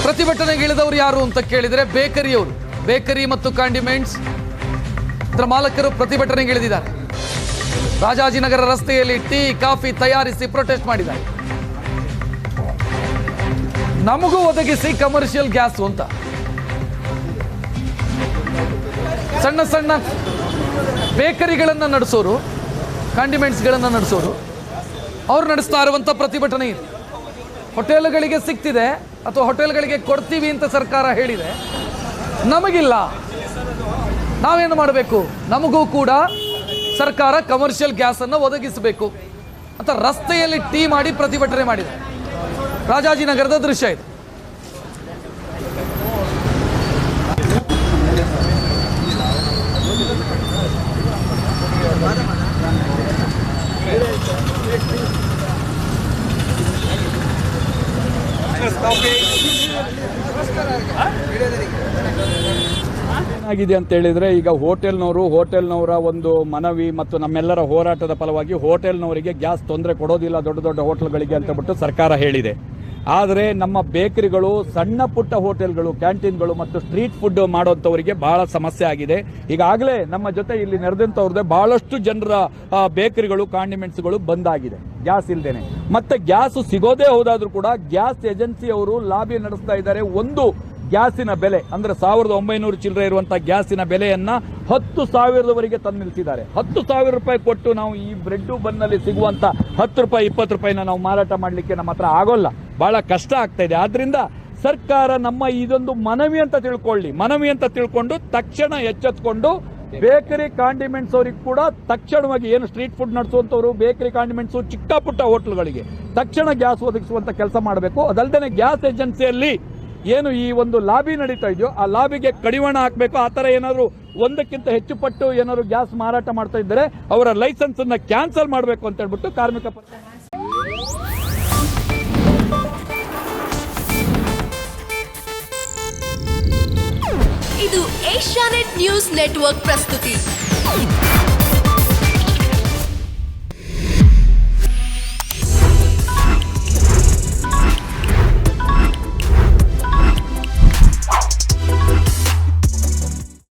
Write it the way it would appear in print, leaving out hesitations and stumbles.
ಪ್ರತಿಭಟನೆಗೆ ಇಳಿದವರು ಯಾರು ಅಂತ ಕೇಳಿದರೆ ಬೇಕರಿಯವರು, ಬೇಕರಿ ಮತ್ತು ಕಾಂಡಿಮೆಂಟ್ಸ್ ಇದರ ಮಾಲಕರು ಪ್ರತಿಭಟನೆಗೆ ಇಳಿದಿದ್ದಾರೆ. ರಾಜಾಜಿನಗರ ರಸ್ತೆಯಲ್ಲಿ ಟೀ ಕಾಫಿ ತಯಾರಿಸಿ ಪ್ರೊಟೆಸ್ಟ್ ಮಾಡಿದ್ದಾರೆ. ನಮಗೂ ಒದಗಿಸಿ ಕಮರ್ಷಿಯಲ್ ಗ್ಯಾಸ್ ಅಂತ ಸಣ್ಣ ಸಣ್ಣ ಬೇಕರಿಗಳನ್ನು ನಡೆಸೋರು, ಕಾಂಡಿಮೆಂಟ್ಸ್ಗಳನ್ನು ನಡೆಸೋರು ಅವ್ರು ನಡೆಸ್ತಾ ಇರುವಂಥ ಪ್ರತಿಭಟನೆ ಇದೆ. ಹೋಟೆಲ್ಗಳಿಗೆ ಸಿಗ್ತಿದೆ ಅಥವಾ ಹೋಟೆಲ್ಗಳಿಗೆ ಕೊಡ್ತೀವಿ ಅಂತ ಸರ್ಕಾರ ಹೇಳಿದೆ, ನಮಗಿಲ್ಲ, ನಾವೇನು ಮಾಡಬೇಕು? ನಮಗೂ ಕೂಡ ಸರ್ಕಾರ ಕಮರ್ಷಿಯಲ್ ಗ್ಯಾಸನ್ನು ಒದಗಿಸಬೇಕು ಅಂತ ರಸ್ತೆಯಲ್ಲಿ ಟೀ ಮಾಡಿ ಪ್ರತಿಭಟನೆ ಮಾಡಿದೆ. ರಾಜಾಜಿನಗರದ ದೃಶ್ಯ ಇದು. ಏನಾಗಿದೆ ಅಂತ ಹೇಳಿದ್ರೆ, ಈಗ ಹೋಟೆಲ್ನವರ ಒಂದು ಮನವಿ ಮತ್ತು ನಮ್ಮೆಲ್ಲರ ಹೋರಾಟದ ಫಲವಾಗಿ ಹೋಟೆಲ್ನವರಿಗೆ ಗ್ಯಾಸ್ ತೊಂದರೆ ಕೊಡೋದಿಲ್ಲ ದೊಡ್ಡ ದೊಡ್ಡ ಹೋಟೆಲ್ಗಳಿಗೆ ಅಂತ ಬಿಟ್ಟು ಸರ್ಕಾರ ಹೇಳಿದೆ. ಆದರೆ ನಮ್ಮ ಬೇಕರಿಗಳು, ಸಣ್ಣ ಪುಟ್ಟ ಹೋಟೆಲ್ಗಳು, ಕ್ಯಾಂಟೀನ್ಗಳು ಮತ್ತು ಸ್ಟ್ರೀಟ್ ಫುಡ್ ಮಾಡೋಂಥವರಿಗೆ ಬಹಳ ಸಮಸ್ಯೆ ಆಗಿದೆ. ಈಗಾಗಲೇ ನಮ್ಮ ಜೊತೆ ಇಲ್ಲಿ ನೆರೆದಂಥವ್ರದ್ದೇ ಬಹಳಷ್ಟು ಜನರ ಬೇಕರಿಗಳು, ಕಾಂಡಿಮೆಂಟ್ಸ್ಗಳು ಬಂದಾಗಿದೆ ಗ್ಯಾಸ್ ಇಲ್ದೇನೆ. ಮತ್ತೆ ಗ್ಯಾಸ್ ಸಿಗೋದೇ ಹೋದಾದ್ರೂ ಕೂಡ ಗ್ಯಾಸ್ ಏಜೆನ್ಸಿಯವರು ಲಾಬಿ ನಡೆಸ್ತಾ ಇದ್ದಾರೆ. ಒಂದು ಗ್ಯಾಸಿನ ಬೆಲೆ ಅಂದ್ರೆ 1900 ಚಿಲ್ಲರೆ ಇರುವಂತಹ ಗ್ಯಾಸಿನ ಬೆಲೆಯನ್ನ 10,000ವರೆಗೆ ತಂದು ನಿಲ್ಸಿದ್ದಾರೆ. 10,000 ರೂಪಾಯಿ ಕೊಟ್ಟು ನಾವು ಈ ಬ್ರೆಡ್ ಬನ್ನಲ್ಲಿ ಸಿಗುವಂತ 10 ರೂಪಾಯಿ 20 ರೂಪಾಯಿನ ನಾವು ಮಾರಾಟ ಮಾಡಲಿಕ್ಕೆ ನಮ್ಮ ಹತ್ರ ಆಗೋಲ್ಲ, ಬಹಳ ಕಷ್ಟ ಆಗ್ತಾ ಇದೆ. ಆದ್ರಿಂದ ಸರ್ಕಾರ ನಮ್ಮ ಇದೊಂದು ಮನವಿ ಅಂತ ತಿಳ್ಕೊಂಡು ತಕ್ಷಣ ಎಚ್ಚೆತ್ಕೊಂಡು ಬೇಕರಿ ಕಾಂಡಿಮೆಂಟ್ಸ್ ಅವರಿಗೆ ಕೂಡ ತಕ್ಷಣವಾಗಿ ಏನು ಸ್ಟ್ರೀಟ್ ಫುಡ್ ನಡೆಸುವಂತವರು, ಬೇಕರಿ ಕಾಂಡಿಮೆಂಟ್ಸ್, ಚಿಕ್ಕ ಪುಟ್ಟ ಹೋಟ್ಲುಗಳಿಗೆ ತಕ್ಷಣ ಗ್ಯಾಸ್ ಒದಗಿಸುವಂತ ಕೆಲಸ ಮಾಡಬೇಕು. ಅದಲ್ಲದೆ ಗ್ಯಾಸ್ ಏಜೆನ್ಸಿಯಲ್ಲಿ ಏನು ಈ ಒಂದು ಲಾಬಿ ನಡೀತಾ ಇದೆಯೋ ಆ ಲಾಬಿಗೆ ಕಡಿವಾಣ ಹಾಕಬೇಕು. ಆ ಥರ ಏನಾದ್ರು ಒಂದಕ್ಕಿಂತ ಹೆಚ್ಚು ಪಟ್ಟು ಏನಾದ್ರು ಗ್ಯಾಸ್ ಮಾರಾಟ ಮಾಡ್ತಾ ಇದ್ದರೆ ಅವರ ಲೈಸೆನ್ಸ್ ಅನ್ನ ಕ್ಯಾನ್ಸಲ್ ಮಾಡಬೇಕು ಅಂತ ಹೇಳ್ಬಿಟ್ಟು ಕಾರ್ಮಿಕ ಇದು ಏಷ್ಯಾನೆಟ್ ನ್ಯೂಸ್ ನೆಟ್ವರ್ಕ್ ಪ್ರಸ್ತುತಿ.